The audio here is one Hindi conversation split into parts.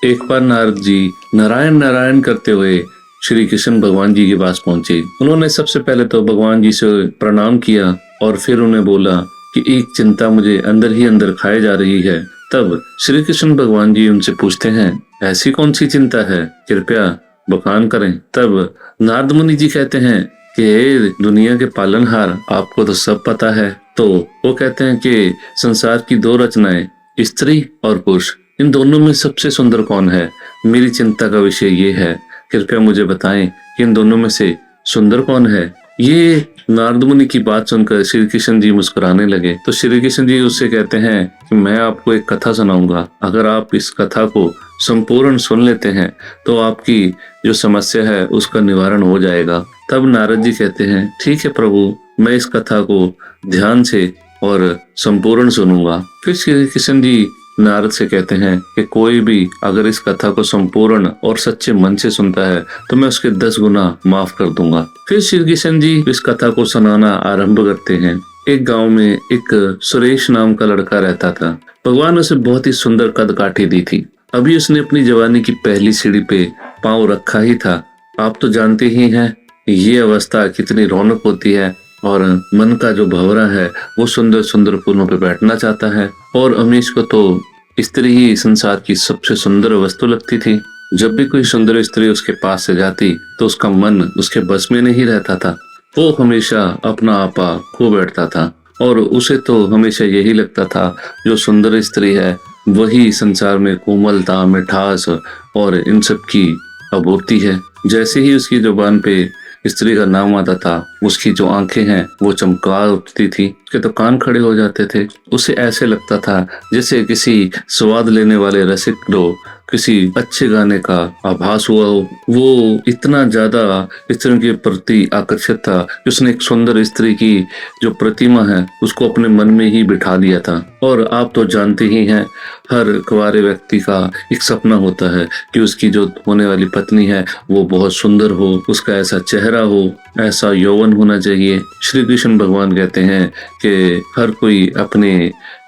एक बार नारद जी नारायण नारायण करते हुए श्री कृष्ण भगवान जी के पास पहुंचे। उन्होंने सबसे पहले तो भगवान जी से प्रणाम किया और फिर उन्हें बोला कि एक चिंता मुझे अंदर ही अंदर खाए जा रही है। तब श्री कृष्ण भगवान जी उनसे पूछते हैं, ऐसी कौन सी चिंता है, कृपया बखान करें। तब नारद मुनि जी कहते हैं कि हे दुनिया के पालनहार, आपको तो सब पता है। तो वो कहते हैं कि संसार की दो रचनाएं, स्त्री और पुरुष, इन दोनों में सबसे सुंदर कौन है? मेरी चिंता का विषय ये है, कृपया मुझे बताएं कि इन दोनों में से सुंदर कौन है। ये नारद मुनि की बात सुनकर श्री कृष्ण जी मुस्कुराने लगे। तो श्री कृष्ण जी उससे कहते हैं कि मैं आपको एक कथा सुनाऊंगा, अगर आप इस कथा को संपूर्ण सुन लेते हैं तो आपकी जो समस्या है उसका निवारण हो जाएगा। तब नारद जी कहते हैं, ठीक है प्रभु, मैं इस कथा को ध्यान से और संपूर्ण सुनूंगा। फिर श्री कृष्ण जी नारद से कहते हैं कि कोई भी अगर इस कथा को संपूर्ण और सच्चे मन से सुनता है तो मैं उसके 10 गुना माफ कर दूंगा। फिर श्री कृष्ण जी इस कथा को सुनाना आरंभ करते हैं। एक गांव में एक सुरेश नाम का लड़का रहता था। भगवान उसे बहुत ही सुंदर कदकाठी दी थी। अभी उसने अपनी जवानी की पहली सीढ़ी पे पांव रखा ही था। आप तो जानते ही हैं ये अवस्था कितनी रौनक होती है और मन का जो भंवरा है वो सुंदर सुंदर फूलों पे बैठना चाहता है। और अमीश को तो स्त्री ही संसार की सबसे सुंदर वस्तु लगती थी। जब भी कोई सुंदर स्त्री उसके पास से जाती तो उसका मन उसके बस में नहीं रहता था। वो हमेशा अपना आपा खो बैठता था और उसे तो हमेशा यही लगता था जो सुंदर स्त्री है वही संसार में कोमलता, मिठास और इन सब की आपूर्ति है। जैसे ही उसकी जुबान पे स्त्री का नाम आता था, उसकी जो आंखें हैं वो चमका उठती थी, उसके तो कान खड़े हो जाते थे। उसे ऐसे लगता था जैसे किसी स्वाद लेने वाले रसिक को किसी अच्छे गाने का आभास हुआ हो। वो इतना ज्यादा स्त्री के प्रति आकर्षित था कि उसने एक सुंदर स्त्री की जो प्रतिमा है उसको अपने मन में ही बिठा लिया था। और आप तो जानते ही हैं, हर कुंवारे व्यक्ति का एक सपना होता है कि उसकी जो होने वाली पत्नी है वो बहुत सुंदर हो, उसका ऐसा चेहरा हो, ऐसा यौवन होना चाहिए। श्री कृष्ण भगवान कहते हैं कि हर कोई अपने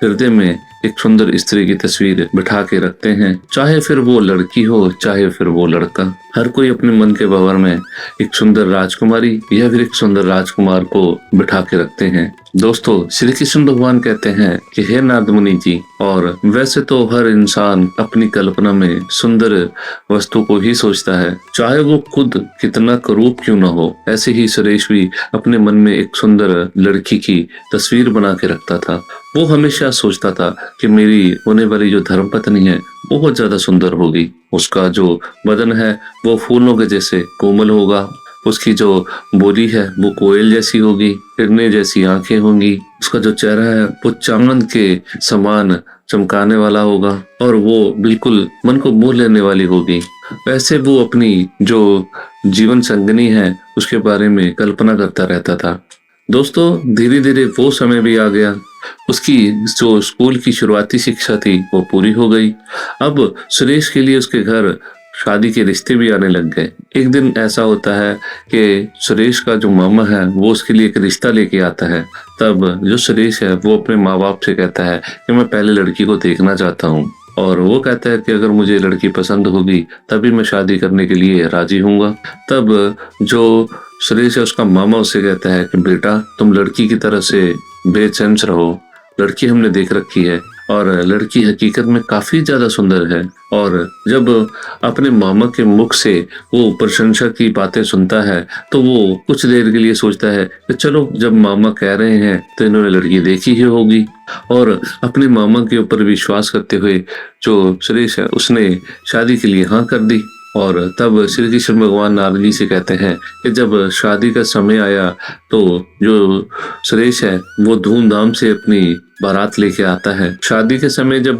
हृदय में एक सुंदर स्त्री की तस्वीर बिठा के रखते हैं, चाहे फिर वो लड़की हो चाहे फिर वो लड़का। हर कोई अपने मन के भंवर में एक सुंदर राजकुमारी या फिर एक सुंदर राजकुमार को बिठा के रखते हैं। दोस्तों, श्री कृष्ण भगवान कहते हैं कि हे नारद मुनि जी, और वैसे तो हर इंसान अपनी कल्पना में सुंदर वस्तु को ही सोचता है, चाहे वो खुद कितना करूप क्यों न हो। ऐसे ही सुरेश भी अपने मन में एक सुंदर लड़की की तस्वीर बना के रखता था। वो हमेशा सोचता था कि मेरी होने वाली जो धर्मपत्नी है बहुत ज्यादा सुंदर होगी। उसका जो बदन है वो फूलों के जैसे कोमल होगा, उसकी जो बोली है वो कोयल जैसी होगी, हिरने जैसी आंखें होंगी, उसका जो चेहरा है वो चांद के समान चमकाने वाला होगा और वो बिल्कुल मन को मोह लेने वाली होगी। वैसे वो अपनी जो जीवन संगनी है उसके बारे में कल्पना करता रहता था। दोस्तों, धीरे धीरे वो समय भी आ गया। उसकी जो स्कूल की शुरुआती शिक्षा थी वो पूरी हो गई। अब सुरेश के लिए उसके घर शादी के रिश्ते भी आने लग गए। एक दिन ऐसा होता है कि सुरेश का जो मामा है वो उसके लिए एक रिश्ता लेके आता है। तब जो सुरेश है वो अपने माँ बाप से कहता है कि मैं पहले लड़की को देखना चाहता हूँ, और वो कहता है कि अगर मुझे लड़की पसंद होगी तभी मैं शादी करने के लिए राजी हूँगा। तब जो सुरेश है उसका मामा उसे कहता है कि बेटा, तुम लड़की की तरह से बेचैन रहो, लड़की हमने देख रखी है और लड़की हकीकत में काफी ज्यादा सुंदर है। और जब अपने मामा के मुख से वो प्रशंसा की बातें सुनता है तो वो कुछ देर के लिए सोचता है कि चलो, जब मामा कह रहे हैं तो इन्होंने लड़की देखी ही होगी। और अपने मामा के ऊपर विश्वास करते हुए जो सुरेश है उसने शादी के लिए हाँ कर दी। और तब श्री कृष्ण भगवान नारद जी से कहते हैं कि जब शादी का समय आया तो जो सुरेश है वो धूमधाम से अपनी बारात लेके आता है। शादी के समय जब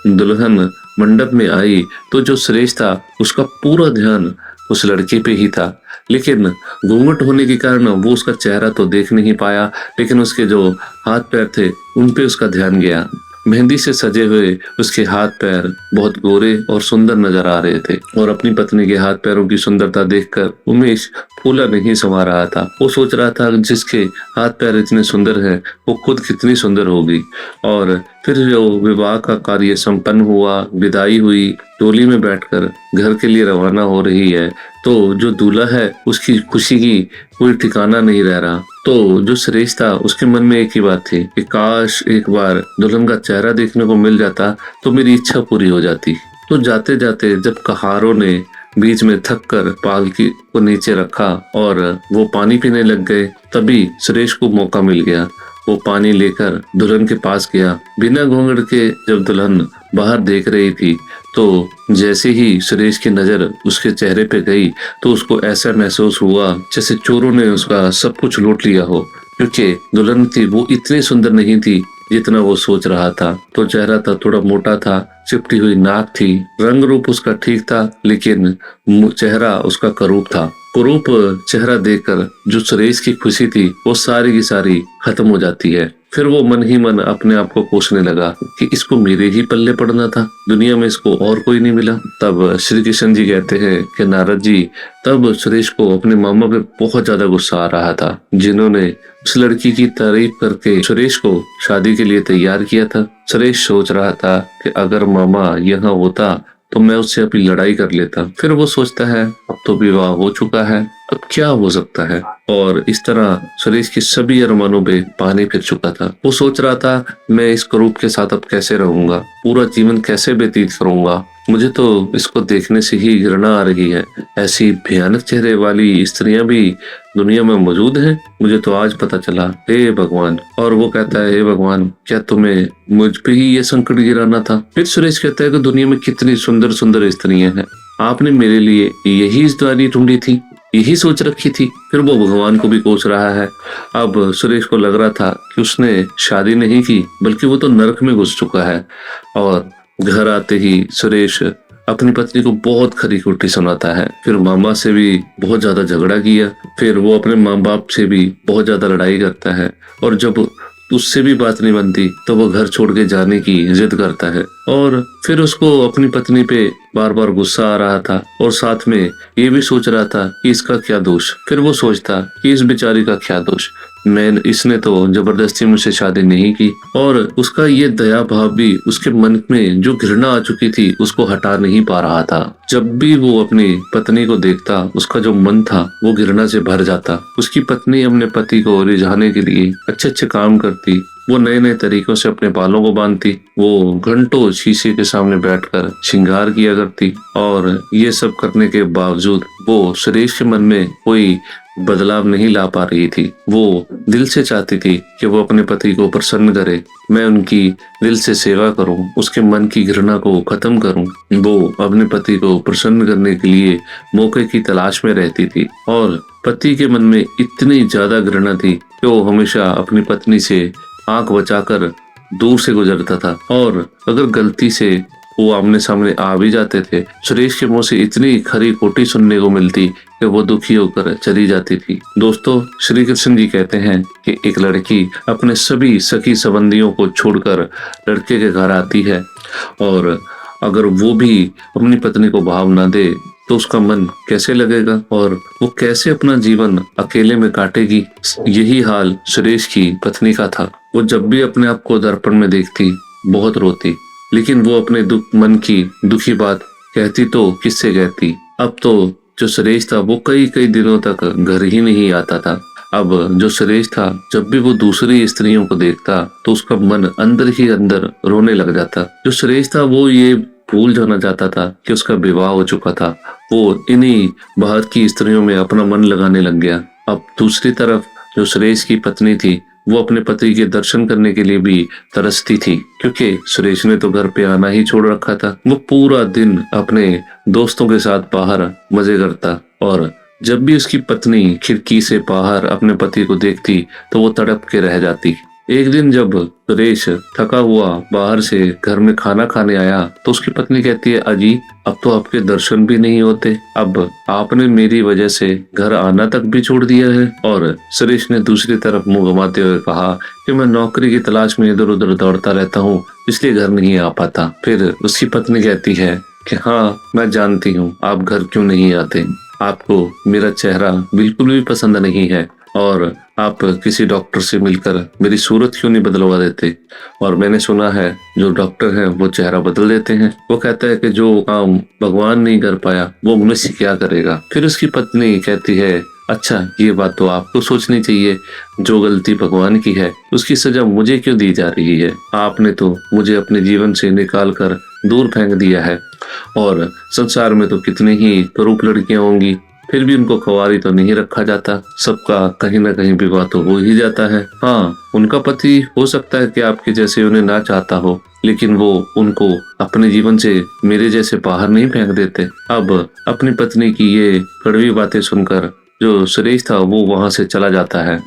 दुल्हन मंडप में आई तो जो सुरेश था उसका पूरा ध्यान उस लड़के पे ही था, लेकिन घूंघट होने के कारण वो उसका चेहरा तो देख नहीं पाया, लेकिन उसके जो हाथ पैर थे उन पे उसका ध्यान गया। मेहंदी से सजे हुए उसके हाथ पैर बहुत गोरे और सुंदर नजर आ रहे थे और अपनी पत्नी के हाथ पैरों की सुंदरता देखकर उमेश फूला नहीं समा रहा था। वो सोच रहा था जिसके हाथ पैर इतने सुंदर है वो खुद कितनी सुंदर होगी। और फिर जो विवाह का कार्य संपन्न हुआ, विदाई हुई, डोली में बैठकर घर के लिए रवाना हो रही है, तो जो दूल्हा है उसकी खुशी की कोई ठिकाना नहीं रह रहा। तो जो सुरेश था उसके मन में एक ही बात थी कि काश एक बार दुल्हन का चेहरा देखने को मिल जाता तो मेरी इच्छा पूरी हो जाती। तो जाते जाते जब कहारों ने बीच में थक कर पालकी को नीचे रखा और वो पानी पीने लग गए, तभी सुरेश को मौका मिल गया। वो पानी लेकर दुल्हन के पास गया। बिना घूंघट के जब दुल्हन बाहर देख रही थी तो जैसे ही सुरेश की नजर उसके चेहरे पे गई तो उसको ऐसा महसूस हुआ जैसे चोरों ने उसका सब कुछ लूट लिया हो, क्योंकि दुल्हन थी वो इतनी सुंदर नहीं थी जितना वो सोच रहा था। तो चेहरा था थोड़ा मोटा था, चिपटी हुई नाक थी, रंग रूप उसका ठीक था, लेकिन चेहरा उसका करूप था। कुरूप चेहरा देखकर जो सुरेश की खुशी थी वो सारी की सारी खत्म हो जाती है। फिर वो मन ही मन अपने आप को कोसने लगा कि इसको मेरे ही पल्ले पड़ना था, दुनिया में इसको और कोई नहीं मिला। तब श्री कृष्ण जी कहते हैं कि नारद जी, तब सुरेश को अपने मामा पे बहुत ज्यादा गुस्सा आ रहा था, जिन्होंने उस लड़की की तारीफ करके सुरेश को शादी के लिए तैयार किया था। सुरेश सोच रहा था कि अगर मामा यहाँ होता तो मैं उससे अपनी लड़ाई कर लेता। फिर वो सोचता है अब तो विवाह हो चुका है, अब क्या हो सकता है। और इस तरह सुरेश की सभी अरमानों पे पानी फिर चुका था। वो सोच रहा था मैं इस करूप के साथ अब कैसे रहूंगा, पूरा जीवन कैसे व्यतीत करूंगा। मुझे तो इसको देखने से ही घृणा आ रही है। ऐसी भयानक चेहरे वाली स्त्रियां भी दुनिया में मौजूद हैं, मुझे तो आज पता चला। हे भगवान। और वो कहता है हे भगवान, क्या तुम्हें मुझ पे ही ये संकट गिराना था। फिर सुरेश कहता है कि दुनिया में कितनी सुंदर सुंदर स्त्रियां हैं, आपने मेरे लिए यही स्त्री ढूंढी थी, यही सोच रखी थी। फिर वो भगवान को भी कोस रहा है। अब सुरेश को लग रहा था कि उसने शादी नहीं की, बल्कि वो तो नरक में घुस चुका है। और घर आते ही सुरेश अपनी पत्नी को बहुत खरी खोटी सुनाता है। फिर मामा से भी बहुत ज्यादा झगड़ा किया, फिर वो अपने माँ बाप से भी बहुत ज्यादा लड़ाई करता है। और जब उससे भी बात नहीं बनती तो वो घर छोड़ के जाने की जिद करता है। और फिर उसको अपनी पत्नी पे बार बार गुस्सा आ रहा था और साथ में ये भी सोच रहा था कि इसका क्या दोष। फिर वो सोचता कि इस बेचारी का क्या दोष, इसने तो जबरदस्ती मुझसे शादी नहीं की। और उसका ये दया भाव भी उसके मन में जो घृणा आ चुकी थी उसको हटा नहीं पा रहा था। जब भी वो अपनी पत्नी को देखता उसका जो मन था वो घृणा से भर जाता। उसकी पत्नी अपने पति को रिझाने के लिए अच्छे अच्छे काम करती, वो नए नए तरीकों से अपने बालों को बांधती, वो घंटों शीशे के सामने बैठकर श्रृंगार किया करती। और ये सब करने के बावजूद वो सुरेश के मन में कोई बदलाव नहीं ला पा रही थी। वो दिल से चाहती थी कि वो अपने पति को प्रसन्न करे, मैं उनकी दिल से सेवा करूं, उसके मन की घृणा को खत्म करूं। वो अपने पति को प्रसन्न करने के लिए मौके की तलाश में रहती थी। और पति के मन में इतनी ज्यादा घृणा थी कि वो हमेशा अपनी पत्नी से आंख बचाकर दूर से गुजरता था। और अगर गलती से वो आमने सामने आ भी जाते थे, सुरेश के मुंह से इतनी खरी खोटी सुनने को मिलती कि वो दुखी होकर चली जाती थी। दोस्तों, श्री कृष्ण जी कहते हैं कि एक लड़की अपने सभी सखी संबंधियों को छोड़कर लड़के के घर आती है, और अगर वो भी अपनी पत्नी को भाव ना दे तो उसका मन कैसे लगेगा और वो कैसे अपना जीवन अकेले में काटेगी। यही हाल सुरेश की पत्नी का था। वो जब भी अपने आप को दर्पण में देखती बहुत रोती, लेकिन वो अपने मन की दुखी बात कहती तो किससे कहती। अब तो जो सुरेश था वो कई कई दिनों तक घर ही नहीं आता था। अब जो सुरेश था जब भी वो दूसरी स्त्रियों को देखता तो उसका मन अंदर ही अंदर रोने लग जाता। जो सुरेश था वो ये भूल जाना चाहता था कि उसका विवाह हो चुका था। वो इन्हीं बाहर की स्त्रियों में अपना मन लगाने लग गया। अब दूसरी तरफ जो सुरेश की पत्नी थी वो अपने पति के दर्शन करने के लिए भी तरसती थी, क्योंकि सुरेश ने तो घर पे आना ही छोड़ रखा था। वो पूरा दिन अपने दोस्तों के साथ बाहर मजे करता, और जब भी उसकी पत्नी खिड़की से बाहर अपने पति को देखती तो वो तड़प के रह जाती। एक दिन जब सुरेश थका हुआ बाहर से घर में खाना खाने आया तो उसकी पत्नी कहती है, अजी अब तो आपके दर्शन भी नहीं होते, अब आपने मेरी वजह से घर आना तक भी छोड़ दिया है। और सुरेश ने दूसरी तरफ मुंह घुमाते हुए कहा कि मैं नौकरी की तलाश में इधर उधर दौड़ता रहता हूँ, इसलिए घर नहीं आ पाता। फिर उसकी पत्नी कहती है कि हाँ, मैं जानती हूँ आप घर क्यों नहीं आते, आपको मेरा चेहरा बिल्कुल भी पसंद नहीं है और आप किसी डॉक्टर से मिलकर मेरी सूरत क्यों नहीं बदलवा देते। और मैंने सुना है जो डॉक्टर हैं वो चेहरा बदल देते हैं। वो कहता है कि जो काम भगवान नहीं कर पाया वो मनुष्य क्या करेगा। फिर उसकी पत्नी कहती है, अच्छा ये बात तो आपको सोचनी चाहिए, जो गलती भगवान की है उसकी सजा मुझे क्यों दी जा रही है। आपने तो मुझे अपने जीवन से निकाल कर दूर फेंक दिया है और संसार में तो कितनी ही करूप लड़कियां होंगी, फिर भी उनको कुंवारी तो नहीं रखा जाता। सबका कहीं ना कहीं विवाह तो हो ही जाता है। हाँ, उनका पति हो सकता है कि आपके जैसे उन्हें ना चाहता हो, लेकिन वो उनको अपने जीवन से मेरे जैसे बाहर नहीं फेंक देते। अब अपनी पत्नी की ये कड़वी बातें सुनकर जो सुरेश था वो वहां से चला जाता है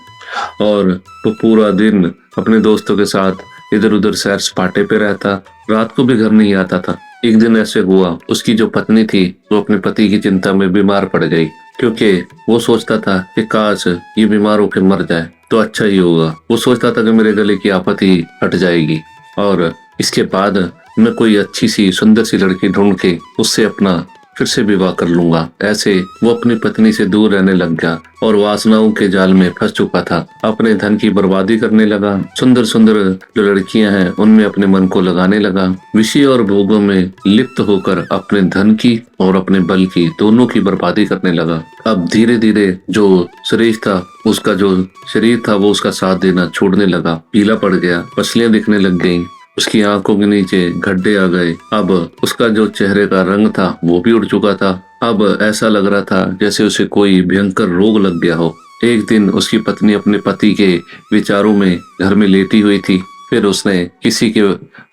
और वो पूरा दिन अपने दोस्तों के साथ इधर उधर सैर सपाटे पे रहता, रात को भी घर नहीं आता था। एक दिन ऐसे हुआ, उसकी जो पत्नी थी वो अपने पति की चिंता में बीमार पड़ गई, क्योंकि वो सोचता था कि काश ये बीमार होकर मर जाए तो अच्छा ही होगा। वो सोचता था कि मेरे गले की आफत ही हट जाएगी और इसके बाद मैं कोई अच्छी सी सुंदर सी लड़की ढूंढ के उससे अपना फिर से विवाह कर लूंगा। ऐसे वो अपनी पत्नी से दूर रहने लग गया और वासनाओं के जाल में फंस चुका था। अपने धन की बर्बादी करने लगा, सुंदर सुंदर जो लड़कियां हैं उनमें अपने मन को लगाने लगा, विषय और भोगों में लिप्त होकर अपने धन की और अपने बल की दोनों की बर्बादी करने लगा। अब धीरे धीरे जो सुरेश था उसका जो शरीर था वो उसका साथ देना छोड़ने लगा, पीला पड़ गया, पसलियां दिखने लग गईं, उसकी आंखों के नीचे गड्ढे आ गए। अब उसका जो चेहरे का रंग था वो भी उड़ चुका था। अब ऐसा लग रहा था जैसे उसे कोई भयंकर रोग लग गया हो। एक दिन उसकी पत्नी अपने पति के विचारों में घर में लेटी हुई थी। फिर उसने किसी के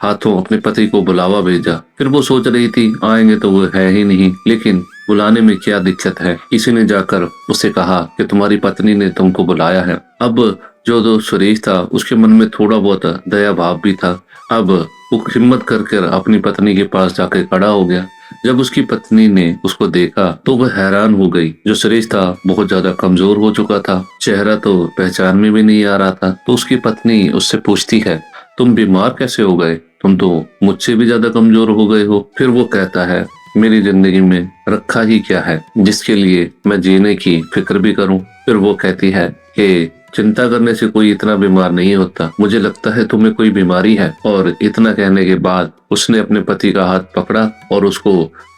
हाथों अपने पति को बुलावा भेजा। फिर वो सोच रही थी आएंगे तो वो है ही नहीं, लेकिन बुलाने में क्या दिक्कत है। किसी ने जाकर उसे कहा कि तुम्हारी पत्नी ने तुमको बुलाया है। अब जो सुरेश था उसके मन में थोड़ा बहुत दया भाव भी था। अब वो हिम्मत कर अपनी पत्नी के पास जाकर खड़ा हो गया। जब उसकी पत्नी ने उसको देखा तो वह हैरान हो गई। जो सुरेश था बहुत ज्यादा कमजोर हो चुका था, चेहरा तो पहचान में भी नहीं आ रहा था। तो उसकी पत्नी उससे पूछती है, तुम बीमार कैसे हो गए, तुम तो मुझसे भी ज्यादा कमजोर हो गए हो। फिर वो कहता है, मेरी जिंदगी में रखा ही क्या है जिसके लिए मैं जीने की फिक्र भी करूं। फिर वो कहती है कि चिंता करने से कोई इतना बीमार नहीं होता, मुझे लगता है तुम्हें कोई बीमारी है। और इतना कहने के बाद उसने अपने पति का हाथ पकड़ा और उसको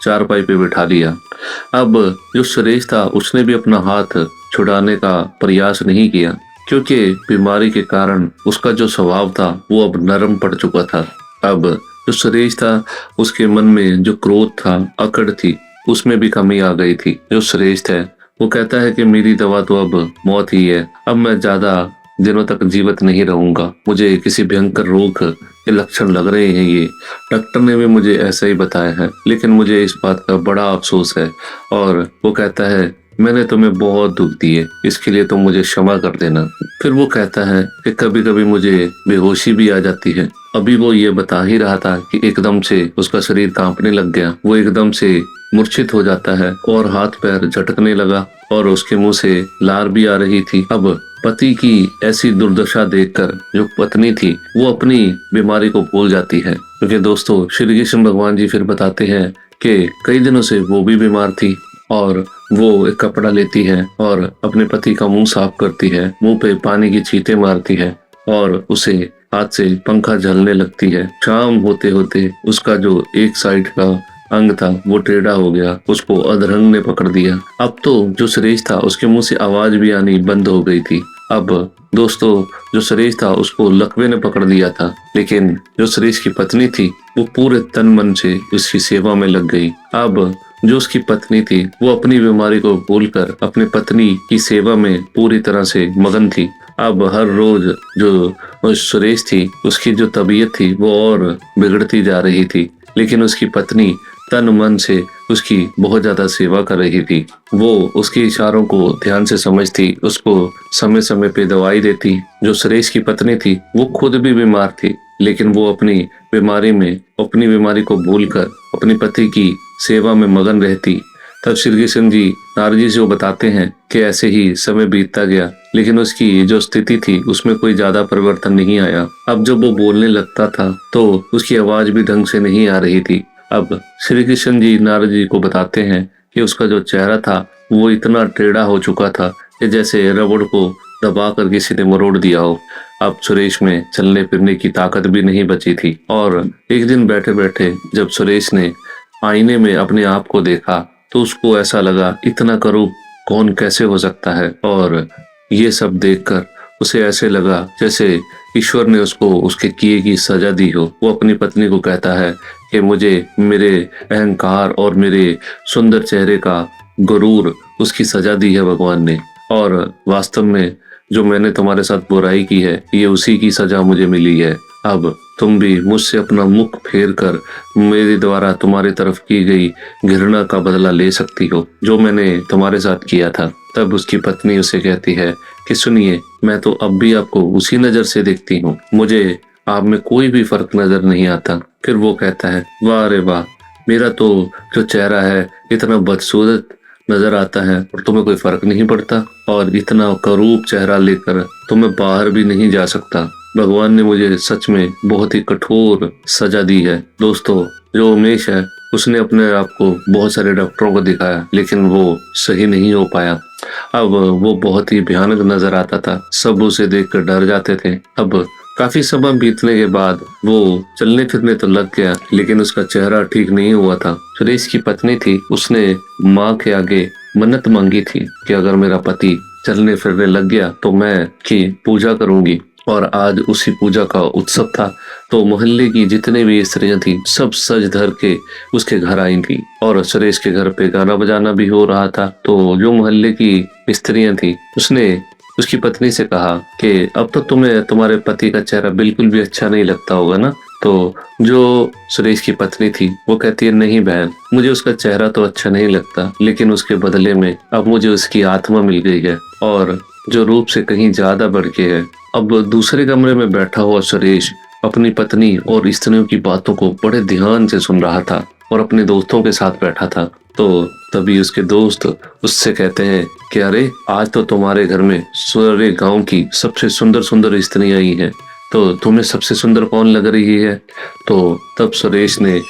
चारपाई पे बिठा लिया। अब जो सुरेश था उसने भी अपना हाथ छुड़ाने का प्रयास नहीं किया, क्योंकि बीमारी के कारण उसका जो स्वभाव था वो अब नरम पड़ चुका था। अब जो सुरेश था उसके मन में जो क्रोध था, अकड़ थी, उसमें भी कमी आ गई थी। जो सुरेश है वो कहता है कि मेरी दवा तो अब मौत ही है, अब मैं ज्यादा दिनों तक जीवित नहीं रहूंगा, मुझे किसी भयंकर रोग के लक्षण लग रहे हैं। ये डॉक्टर ने भी मुझे ऐसा ही बताया है, लेकिन मुझे इस बात का बड़ा अफसोस है। और वो कहता है, मैंने तुम्हें बहुत दुख दिए, इसके लिए तुम मुझे क्षमा कर देना। फिर वो कहता है कि कभी कभी मुझे बेहोशी भी आ जाती है। अभी वो ये बता ही रहा था कि एकदम से उसका शरीर कांपने लग गया। वो एकदम से मूर्छित हो जाता है और हाथ पैर झटकने लगा और उसके मुंह से लार भी आ रही थी। अब पति की ऐसी दुर्दशा देखकर जो पत्नी थी वो अपनी बीमारी को भूल जाती है, क्योंकि दोस्तों श्री कृष्ण भगवान जी फिर बताते हैं कि कई दिनों से वो भी बीमार थी और वो एक कपड़ा लेती है और अपने पति का मुंह साफ करती है, मुंह पे पानी की छींटे मारती है और उसे हाथ से पंखा झलने लगती है। शाम होते होते उसका जो एक साइड का अंग था वो टेढ़ा हो गया, उसको अधरंग ने पकड़ दिया। अब तो जो सुरेश था उसके मुंह से आवाज भी आनी बंद हो गई थी। अब दोस्तों जो सुरेश था उसको लकवे ने पकड़ लिया था, लेकिन जो सुरेश की पत्नी थी वो पूरे तन मन से उसकी सेवा में लग गई। अब जो उसकी पत्नी थी वो अपनी बीमारी को भूलकर अपनी पत्नी की सेवा में पूरी तरह से मगन थी। अब हर रोज जो सुरेश थी उसकी जो तबीयत थी वो और बिगड़ती जा रही थी, लेकिन उसकी पत्नी तन मन से उसकी बहुत ज्यादा सेवा कर रही थी। वो उसके इशारों को ध्यान से समझती, उसको समय समय पे दवाई देती। जो सुरेश की पत्नी थी वो खुद भी बीमार थी, लेकिन वो अपनी बीमारी को भूलकर अपनी पति की सेवा में मगन रहती। तब श्री कृष्ण जी नारद जी को बताते हैं कि ऐसे ही समय बीतता गया, लेकिन उसकी जो स्थिति थी उसमें कोई ज्यादा परिवर्तन नहीं आया। अब जब वो बोलने लगता था तो उसकी आवाज भी ढंग से नहीं आ रही थी। अब श्री कृष्ण जी नारद जी को बताते हैं कि उसका जो चेहरा था वो इतना टेढ़ा हो चुका था कि जैसे रबड़ को दबा कर किसी ने मरोड़ दिया हो। अब सुरेश में चलने फिरने की ताकत भी नहीं बची थी। और एक दिन बैठे बैठे जब सुरेश ने आईने में अपने आप को देखा तो उसको ऐसा लगा, इतना करूब कौन कैसे हो सकता है। और ये सब देखकर उसे ऐसे लगा जैसे ईश्वर ने उसको उसके किए की सजा दी हो। वो अपनी पत्नी को कहता है कि मुझे मेरे अहंकार और मेरे सुंदर चेहरे का गुरूर उसकी सजा दी है भगवान ने, और वास्तव में जो मैंने तुम्हारे साथ बुराई की है ये उसी की सजा मुझे मिली है। अब तुम भी मुझसे अपना मुख फेर कर मेरे द्वारा तुम्हारी तरफ की गई घृणा का बदला ले सकती हो, जो मैंने तुम्हारे साथ किया था। तब उसकी पत्नी उसे कहती है कि सुनिए, मैं तो अब भी आपको उसी नजर से देखती हूँ, मुझे आप में कोई भी फर्क नजर नहीं आता। फिर वो कहता है, वाह रे वाह, मेरा तो जो चेहरा है इतना बदसूरत नजर आता है और तुम्हें कोई फर्क नहीं पड़ता, और इतना करूब चेहरा लेकर तो मैं बाहर भी नहीं जा सकता। भगवान ने मुझे सच में बहुत ही कठोर सजा दी है। दोस्तों, जो उमेश है उसने अपने आप को बहुत सारे डॉक्टरों को दिखाया, लेकिन वो सही नहीं हो पाया। अब वो बहुत ही भयानक नजर आता था, सब उसे देखकर डर जाते थे। अब काफी समय बीतने के बाद वो चलने फिरने तो लग गया, लेकिन उसका चेहरा ठीक नहीं हुआ था। सुरेश की पत्नी थी, उसने माँ के आगे मन्नत मांगी थी कि अगर मेरा पति चलने फिरने लग गया तो मैं की पूजा करूंगी। और आज उसी पूजा का उत्सव था, तो मोहल्ले की जितने भी स्त्रियां थी सब सज धर के उसके घर आई थी, और सुरेश के घर पे गाना बजाना भी हो रहा था। तो जो मोहल्ले की स्त्रियां थी उसने उसकी पत्नी से कहा कि अब तो तुम्हें तुम्हारे पति का चेहरा बिल्कुल भी अच्छा नहीं लगता होगा ना। तो जो सुरेश की पत्नी थी वो कहती है, नहीं बहन, मुझे उसका चेहरा तो अच्छा नहीं लगता, लेकिन उसके बदले में अब मुझे उसकी आत्मा मिल गई है, और जो रूप से कहीं ज्यादा बढ़ के है। अब दूसरे कमरे में बैठा हुआ सुरेश अपनी पत्नी और स्त्रियों की बातों को बड़े ध्यान से सुन रहा था और अपने दोस्तों के साथ बैठा था। तो तभी उसके दोस्त उससे कहते हैं कि अरे, आज तो तुम्हारे घर में सारे गांव की सबसे सुंदर सुंदर स्त्रियां आई हैं, तो तुम्हें सबसे सुंदर कौन लग रही है। तो तब सुरेश ने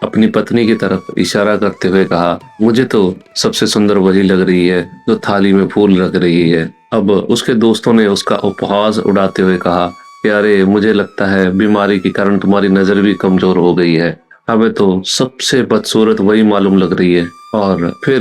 अपनी पत्नी की तरफ इशारा करते हुए कहा, मुझे तो सबसे सुंदर वही लग रही है जो थाली में फूल रख रही है। अब उसके दोस्तों ने उसका उपहास उड़ाते हुए कहा कि अरे, मुझे लगता है बीमारी के कारण तुम्हारी नजर भी कमजोर हो गई है, हमें तो सबसे बदसूरत वही मालूम लग रही है। और फिर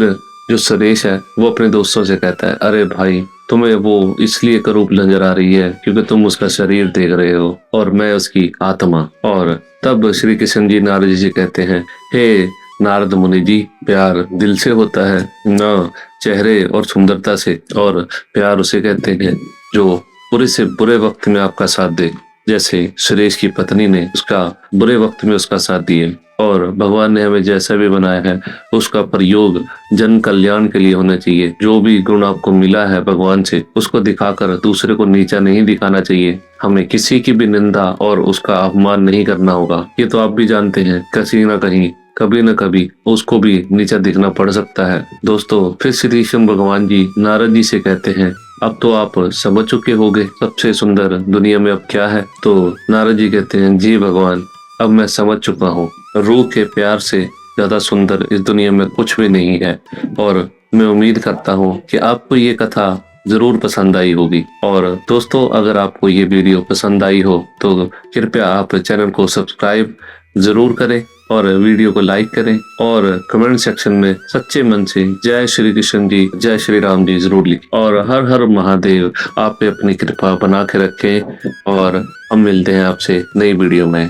जो सुरेश है वो अपने दोस्तों से कहता है, अरे भाई, तुम्हें वो इसलिए करूप नजर आ रही है क्योंकि तुम उसका शरीर देख रहे हो और मैं उसकी आत्मा। और तब श्री कृष्ण जी नारद जी से कहते हैं, हे नारद मुनि जी, प्यार दिल से होता है ना चेहरे और सुंदरता से, और प्यार उसे कहते हैं जो बुरे से बुरे वक्त में आपका साथ दे, जैसे सुरेश की पत्नी ने उसका बुरे वक्त में उसका साथ दिए। और भगवान ने हमें जैसा भी बनाया है उसका प्रयोग जन कल्याण के लिए होना चाहिए। जो भी गुण आपको मिला है भगवान से उसको दिखाकर दूसरे को नीचा नहीं दिखाना चाहिए। हमें किसी की भी निंदा और उसका अपमान नहीं करना होगा। ये तो आप भी जानते हैं, कहीं ना कहीं कभी न कभी उसको भी नीचा दिखना पड़ सकता है। दोस्तों, फिर श्री कृष्ण भगवान जी नारद जी से कहते हैं, अब तो आप समझ चुके होंगे सबसे सुंदर दुनिया में अब क्या है। तो नारद जी कहते हैं, जी भगवान, अब मैं समझ चुका हूँ, रूह के प्यार से ज्यादा सुंदर इस दुनिया में कुछ भी नहीं है। और मैं उम्मीद करता हूँ कि आपको ये कथा जरूर पसंद आई होगी। और दोस्तों, अगर आपको ये वीडियो पसंद आई हो तो कृपया आप चैनल को सब्सक्राइब जरूर करें और वीडियो को लाइक करें, और कमेंट सेक्शन में सच्चे मन से जय श्री कृष्ण जी, जय श्री राम जी जरूर लिखें। और हर हर महादेव आप पे अपनी कृपा बना के रखें, और हम मिलते हैं आपसे नई वीडियो में।